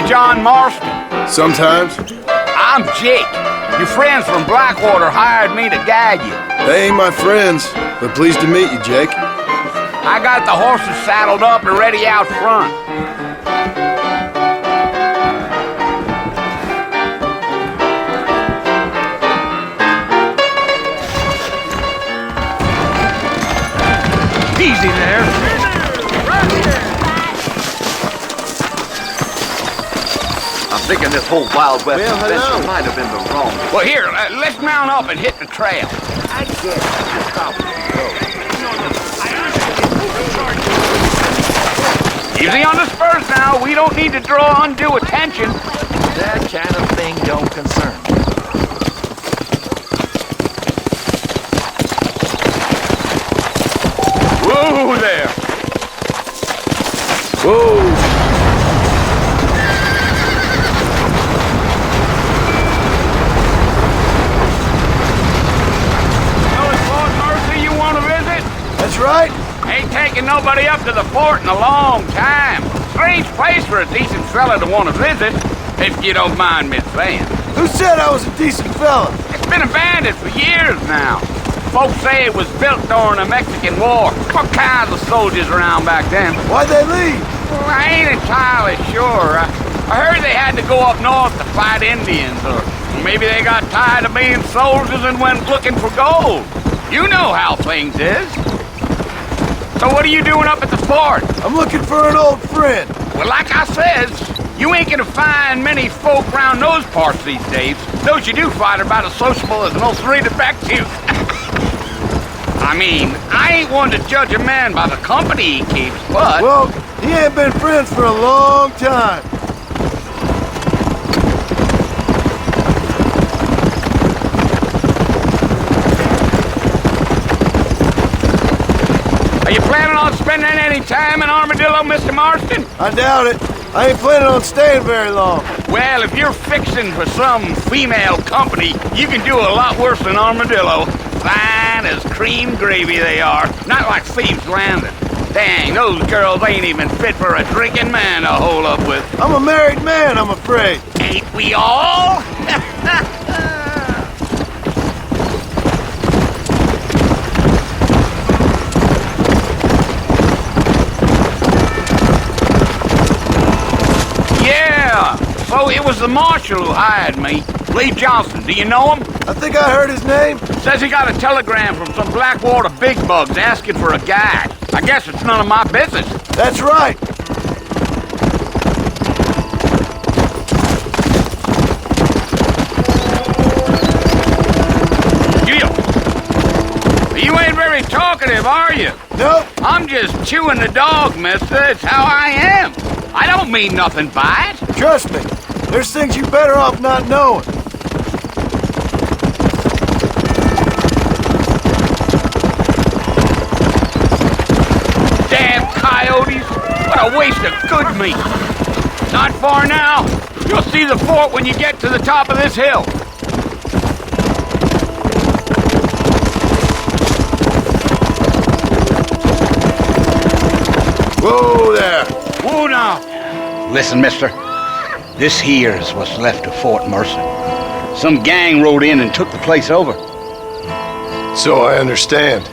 you John Marston? Sometimes. I'm Jake. Your friends from Blackwater hired me to guide you. They ain't my friends, but pleased to meet you, Jake. I got the horses saddled up and ready out front. Easy there. I'm thinking this whole Wild West adventure might have been the wrong. Well, here, let's mount up and hit the trail. I guess just stop the road. Easy on the spurs now. We don't need to draw undue attention. That kind of thing don't concern me. Whoa there. Whoa! That's right. Ain't taking nobody up to the fort in a long time. Strange place for a decent fella to want to visit, if you don't mind me saying. Who said I was a decent fella? It's been abandoned for years now. Folks say it was built during the Mexican War. All kinds of soldiers around back then. Why'd they leave? Well, I ain't entirely sure. I heard they had to go up north to fight Indians, or maybe they got tired of being soldiers and went looking for gold. You know how things is. So what are you doing up at the fort? I'm looking for an old friend. Well, like I says, you ain't gonna find many folk round those parts these days. Those you do find are about as sociable as an old three defective. I mean, I ain't one to judge a man by the company he keeps, but... Well, he ain't been friends for a long time. Are you planning on spending any time in Armadillo, Mr. Marston? I doubt it. I ain't planning on staying very long. Well, if you're fixing for some female company, you can do a lot worse than Armadillo. Fine as cream gravy they are. Not like Thieves' Landing. Dang, those girls ain't even fit for a drinking man to hole up with. I'm a married man, I'm afraid. Ain't we all? Yeah, so it was the marshal who hired me. Lee Johnson, do you know him? I think I heard his name. Says he got a telegram from some Blackwater big bugs asking for a guide. I guess it's none of my business. That's right. You ain't very talkative, are you? Nope. I'm just chewing the dog, mister. It's how I am. I don't mean nothing by it. Trust me. There's things you better off not knowing. Damn coyotes! What a waste of good meat! Not far now. You'll see the fort when you get to the top of this hill. Whoa there. Whoa now. Listen, mister. This here's what's left of Fort Mercer. Some gang rode in and took the place over. So I understand.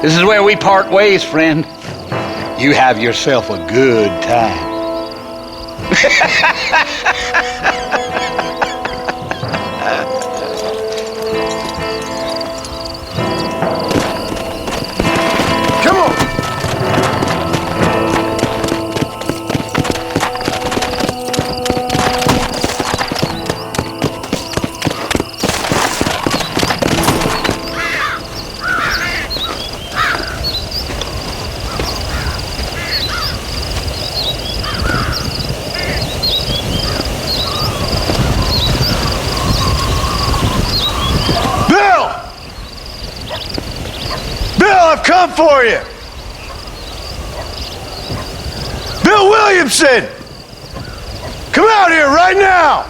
This is where we part ways, friend. You have yourself a good time. Come on! I've come for you! Bill Williamson! Come out here right now!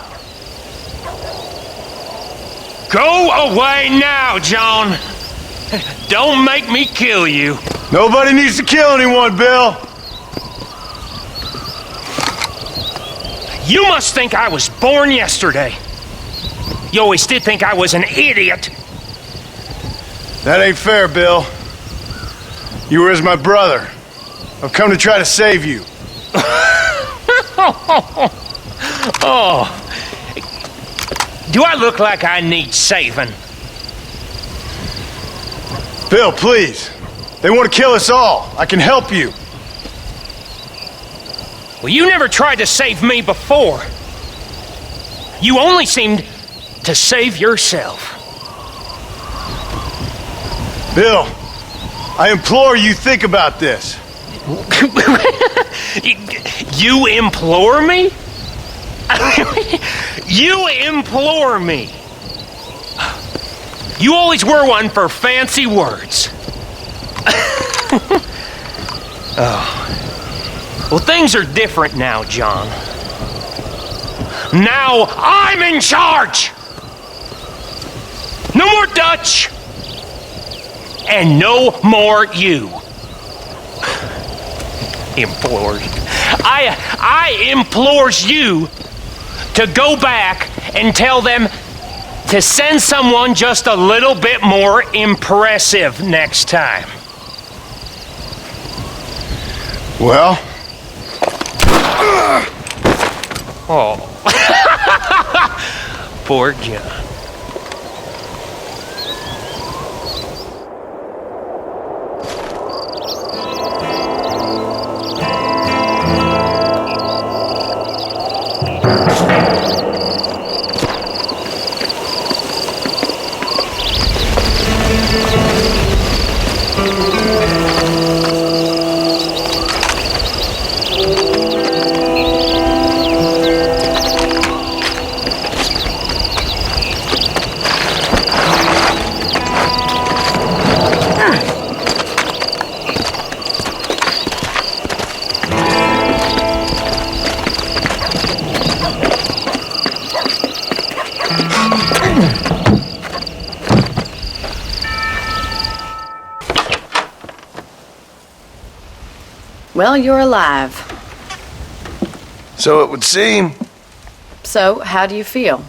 Go away now, John. Don't make me kill you. Nobody needs to kill anyone, Bill. You must think I was born yesterday. You always did think I was an idiot. That ain't fair, Bill. You were as my brother. I've come to try to save you. Oh. Do I look like I need saving? Bill, please. They want to kill us all. I can help you. Well, you never tried to save me before. You only seemed to save yourself. Bill, I implore you think about this. You implore me? You implore me? You always were one for fancy words. Oh. Well, things are different now, John. Now I'm in charge! No more Dutch! And no more you. Implores. I implores you to go back and tell them to send someone just a little bit more impressive next time. Well? Oh. Poor John. Well, you're alive. So it would seem. So, how do you feel?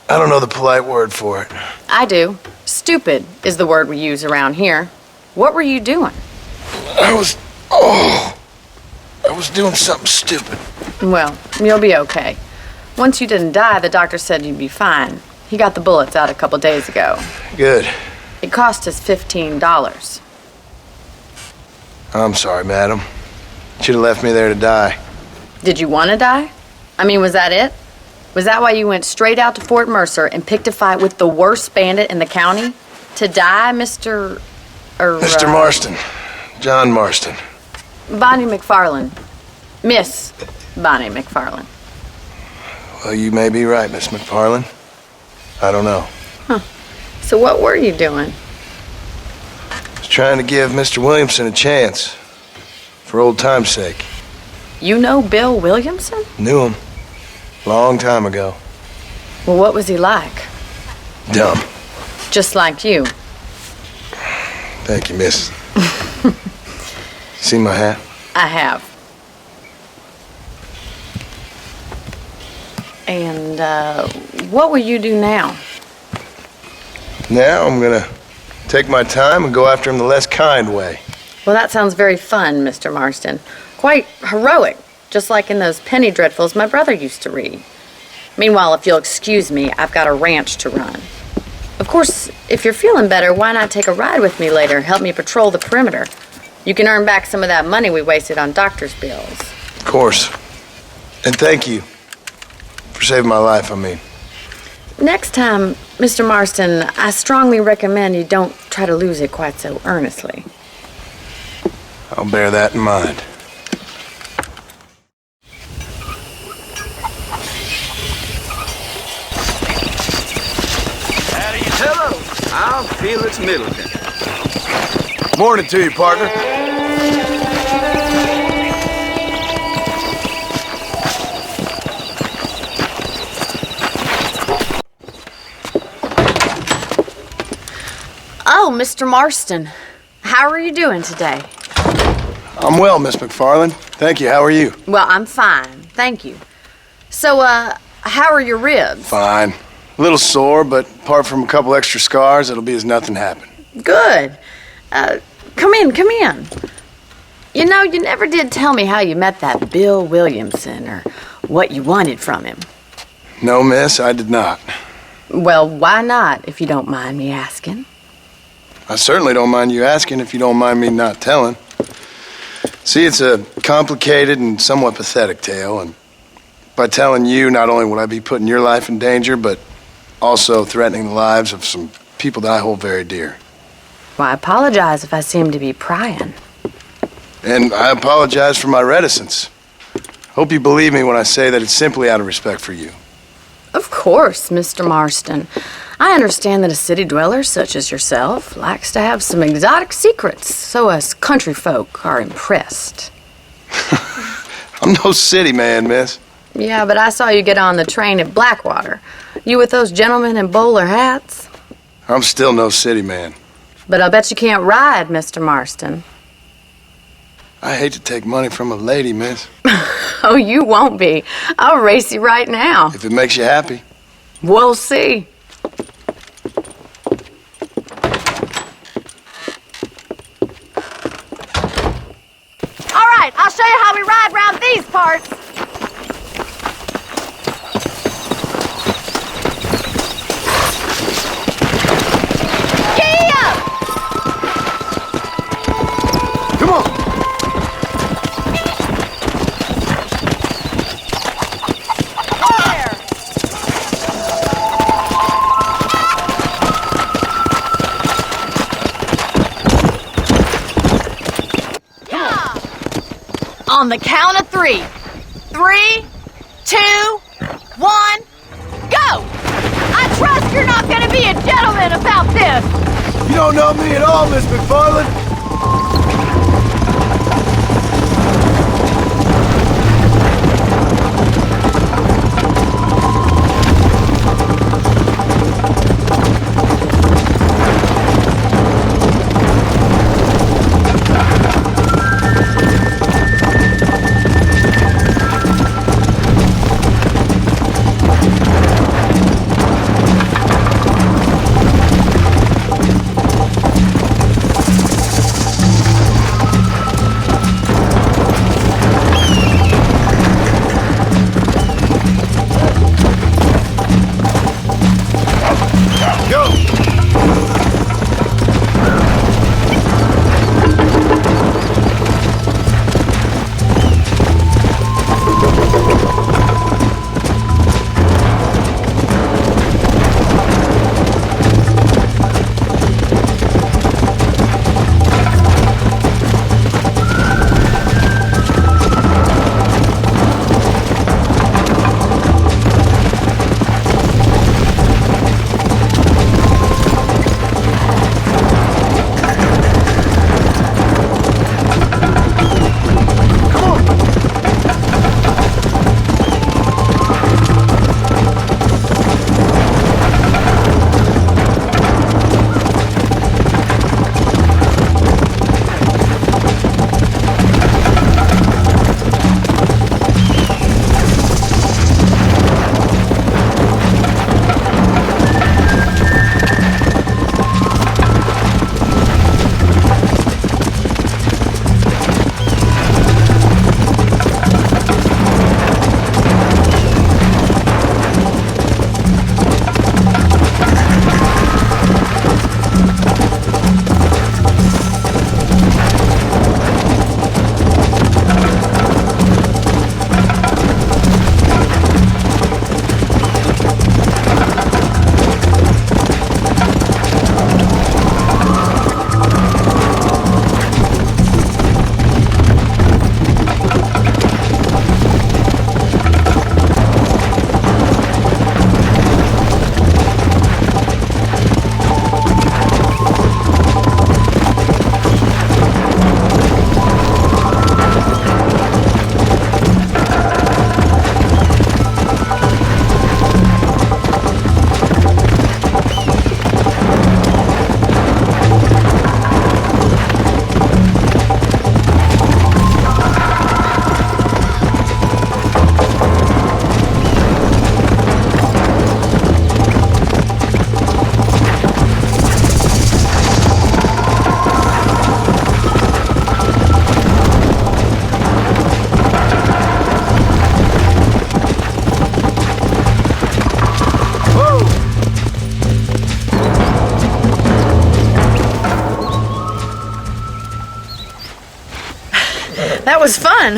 I don't know the polite word for it. I do. Stupid is the word we use around here. What were you doing? I was doing something stupid. Well, you'll be okay. Once you didn't die, the doctor said you'd be fine. He got the bullets out a couple days ago. Good. It cost us $15. I'm sorry, madam. Should have left me there to die. Did you want to die? I mean, was that it? Was that why you went straight out to Fort Mercer and picked a fight with the worst bandit in the county? To die, Mr. Mr. Marston. John Marston. Bonnie McFarlane. Miss Bonnie McFarlane. Well, you may be right, Miss McFarlane. I don't know. Huh. So what were you doing? I was trying to give Mr. Williamson a chance. For old time's sake. You know Bill Williamson? Knew him. Long time ago. Well, what was he like? Dumb. Just like you. Thank you, miss. See my hat? I have. And, what will you do now? Now I'm gonna take my time and go after him the less kind way. Well, that sounds very fun, Mr. Marston. Quite heroic, just like in those penny dreadfuls my brother used to read. Meanwhile, if you'll excuse me, I've got a ranch to run. Of course, if you're feeling better, why not take a ride with me later? Help me patrol the perimeter. You can earn back some of that money we wasted on doctor's bills. Of course. And thank you. For saving my life, I mean. Next time, Mr. Marston, I strongly recommend you don't try to lose it quite so earnestly. I'll bear that in mind. Hello, I'm Felix Middleton. Morning to you, partner. Oh, Mr. Marston, how are you doing today? I'm well, Miss McFarlane. Thank you. How are you? Well, I'm fine, thank you. So, how are your ribs? Fine. A little sore, but apart from a couple extra scars, it'll be as nothing happened. Good. Come in. You know, you never did tell me how you met that Bill Williamson or what you wanted from him. No, miss, I did not. Well, why not, if you don't mind me asking? I certainly don't mind you asking if you don't mind me not telling. See, it's a complicated and somewhat pathetic tale, and by telling you, not only would I be putting your life in danger, but also threatening the lives of some people that I hold very dear. Well, I apologize if I seem to be prying. And I apologize for my reticence. Hope you believe me when I say that it's simply out of respect for you. Of course, Mr. Marston. I understand that a city dweller such as yourself likes to have some exotic secrets, so us country folk are impressed. I'm no city man, miss. Yeah, but I saw you get on the train at Blackwater. You with those gentlemen in bowler hats? I'm still no city man. But I bet you can't ride, Mr. Marston. I hate to take money from a lady, miss. Oh, you won't be. I'll race you right now. If it makes you happy. We'll see. All right, I'll show you how we ride round these parts. Come on. On the count of 3. 3, 2, 1, go! I trust you're not going to be a gentleman about this. You don't know me at all, Miss McFarland.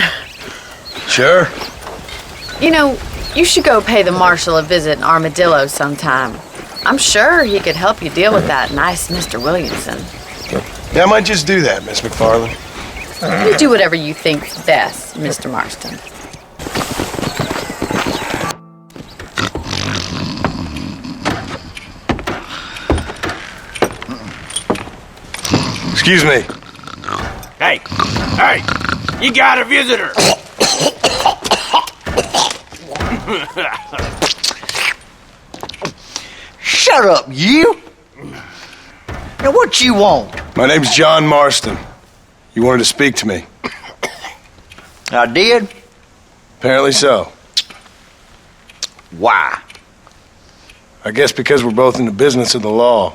fun. Sure. You know, you should go pay the marshal a visit in Armadillo sometime. I'm sure he could help you deal with that nice Mr. Williamson. Yeah, I might just do that, Miss McFarland. You do whatever you think's best, Mr. Marston. Excuse me. Hey, you got a visitor. Shut up, you! Now what you want? My name's John Marston. You wanted to speak to me. I did? Apparently so. Why? I guess because we're both in the business of the law.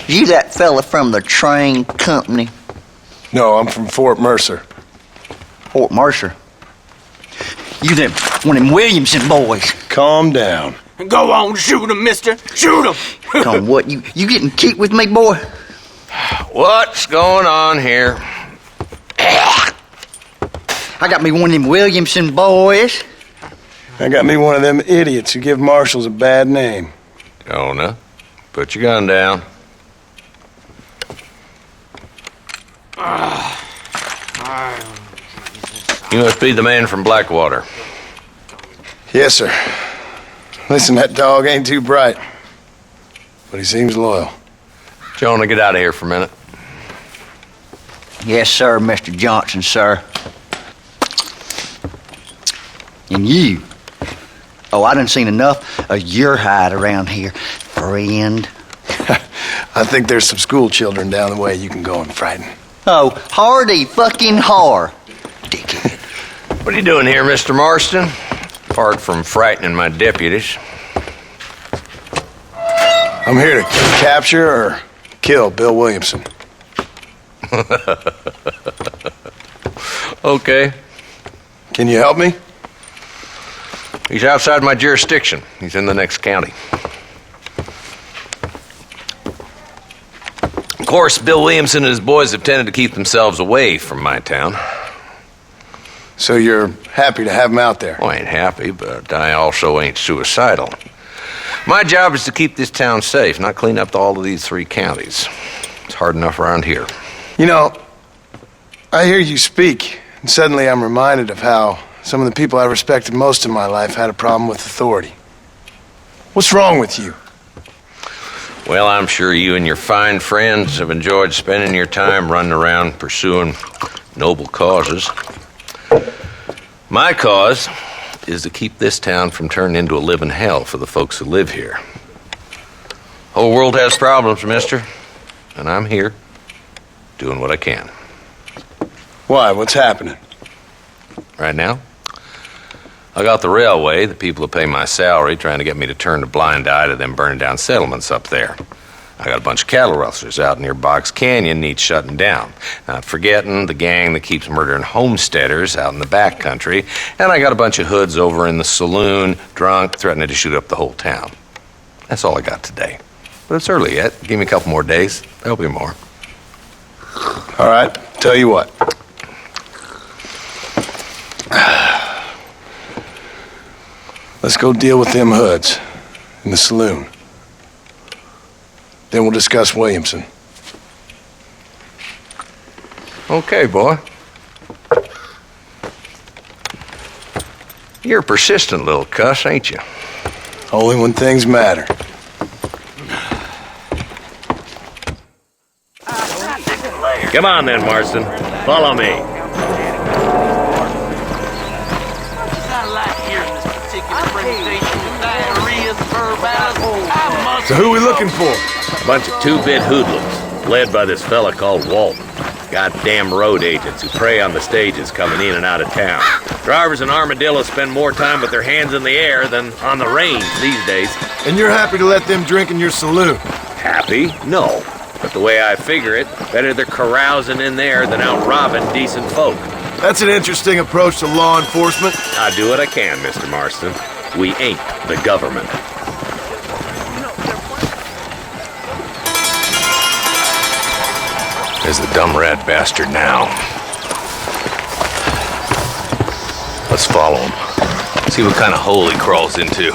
You that fella from the train company? No, I'm from Fort Mercer. Fort Mercer? You them one of them Williamson boys? Calm down. Go on, shoot him, mister. Shoot him. Come on, what, you getting kicked with me, boy? What's going on here? I got me one of them Williamson boys. I got me one of them idiots who give marshals a bad name. Jonah, put your gun down. You must be the man from Blackwater. Yes, sir. Listen, that dog ain't too bright, but he seems loyal. Jonah, get out of here for a minute. Yes, sir, Mr. Johnson, sir. And you. Oh, I done seen enough of your hide around here, friend. I think there's some school children down the way you can go and frighten. Oh, hardy fucking har. Dickhead. What are you doing here, Mr. Marston? Apart from frightening my deputies. I'm here to capture or kill Bill Williamson. Okay. Can you help me? He's outside my jurisdiction. He's in the next county. Of course, Bill Williamson and his boys have tended to keep themselves away from my town. So you're happy to have him out there? Well, I ain't happy, but I also ain't suicidal. My job is to keep this town safe, not clean up all of these 3 counties. It's hard enough around here. You know, I hear you speak, and suddenly I'm reminded of how some of the people I respected most in my life had a problem with authority. What's wrong with you? Well, I'm sure you and your fine friends have enjoyed spending your time running around pursuing noble causes. My cause is to keep this town from turning into a living hell for the folks who live here. Whole world has problems, mister, and I'm here doing what I can. Why? What's happening? Right now, I got the railway, the people who pay my salary, trying to get me to turn a blind eye to them burning down settlements up there. I got a bunch of cattle rustlers out near Box Canyon needs shutting down. Not forgetting the gang that keeps murdering homesteaders out in the back country. And I got a bunch of hoods over in the saloon, drunk, threatening to shoot up the whole town. That's all I got today. But it's early yet. Give me a couple more days. There'll be more. All right, tell you what. Let's go deal with them hoods in the saloon. Then we'll discuss Williamson. Okay, boy. You're a persistent little cuss, ain't you? Only when things matter. Come on then, Marston. Follow me. So who are we looking for? A bunch of 2-bit hoodlums, led by this fella called Walton. Goddamn road agents who prey on the stages coming in and out of town. Drivers in Armadillo spend more time with their hands in the air than on the range these days. And you're happy to let them drink in your saloon? Happy? No. But the way I figure it, better they're carousing in there than out robbing decent folk. That's an interesting approach to law enforcement. I do what I can, Mr. Marston. We ain't the government. There's the dumb rat bastard now. Let's follow him. See what kind of hole he crawls into.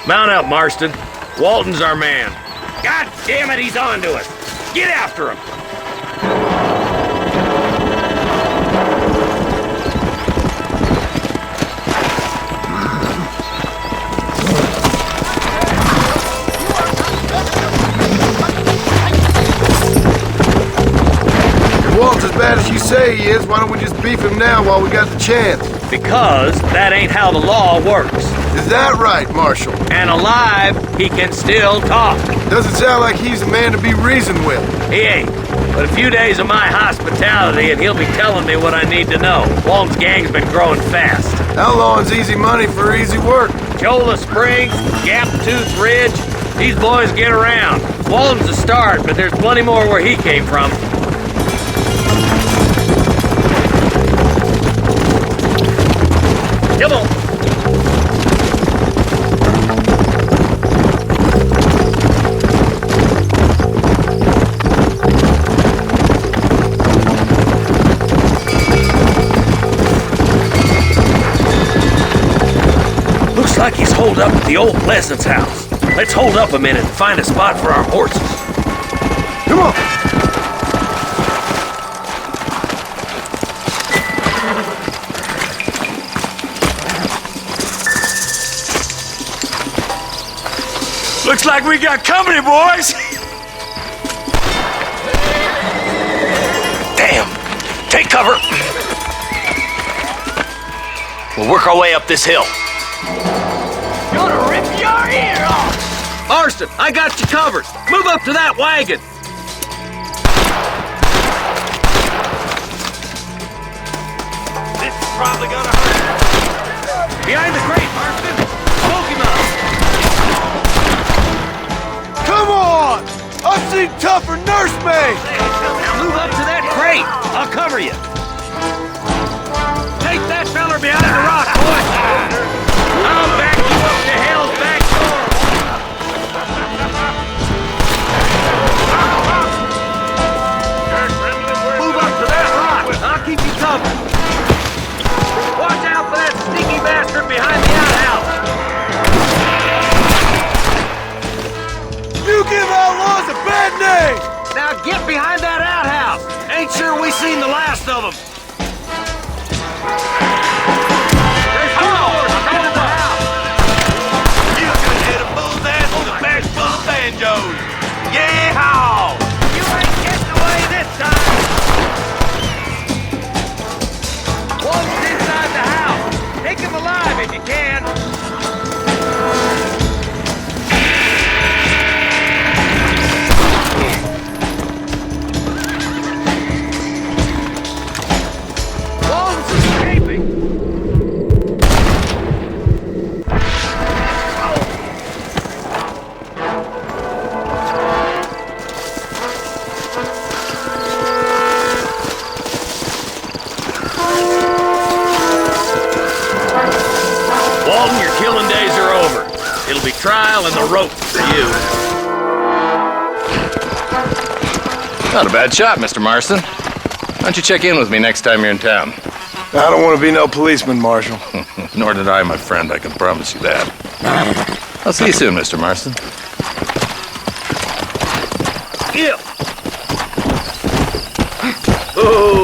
Mount up, Marston. Walton's our man. God damn it, he's on to us. Get after him. If Walt's as bad as you say he is, why don't we just beef him now while we got the chance? Because that ain't how the law works. Is that right, Marshal? And alive, he can still talk. Doesn't sound like he's a man to be reasoned with. He ain't. But a few days of my hospitality and he'll be telling me what I need to know. Walton's gang's been growing fast. Outlawing's easy money for easy work. Cholla Springs, Gap Tooth Ridge, these boys get around. Walton's a start, but there's plenty more where he came from. Come on. Looks like he's holed up at the old Pleasance house. Let's hold up a minute and find a spot for our horses. Come on. Looks like we got company, boys. Damn! Take cover! We'll work our way up this hill. Gonna rip your ear off! Marston, I got you covered. Move up to that wagon. This is probably gonna hurt. Behind the crate, Marston. Smoke him up. Come on! I've seen tougher nursemaids! Now move up to that crate. I'll cover you. Take that feller behind the rock, boy. I'll back you up to hell's back door. Move up to that rock. I'll keep you covered. Watch out for that sneaky bastard behind the outhouse. You give outlaws a bad name! Now get behind that outhouse. Ain't sure we seen the last of them. There's two doors coming to the house. You could hit a bull's ass with a bag full of banjos. Yeah-haw! You ain't getting away this time. Walton's inside the house. Take him alive if you can. Walton's escaping. Walton, your killing days are over. It'll be trial and the rope for you. Not a bad shot, Mr. Marston. Why don't you check in with me next time you're in town? I don't want to be no policeman, Marshal. Nor did I, my friend, I can promise you that. I'll see you soon, Mr. Marston. Yeah. Oh,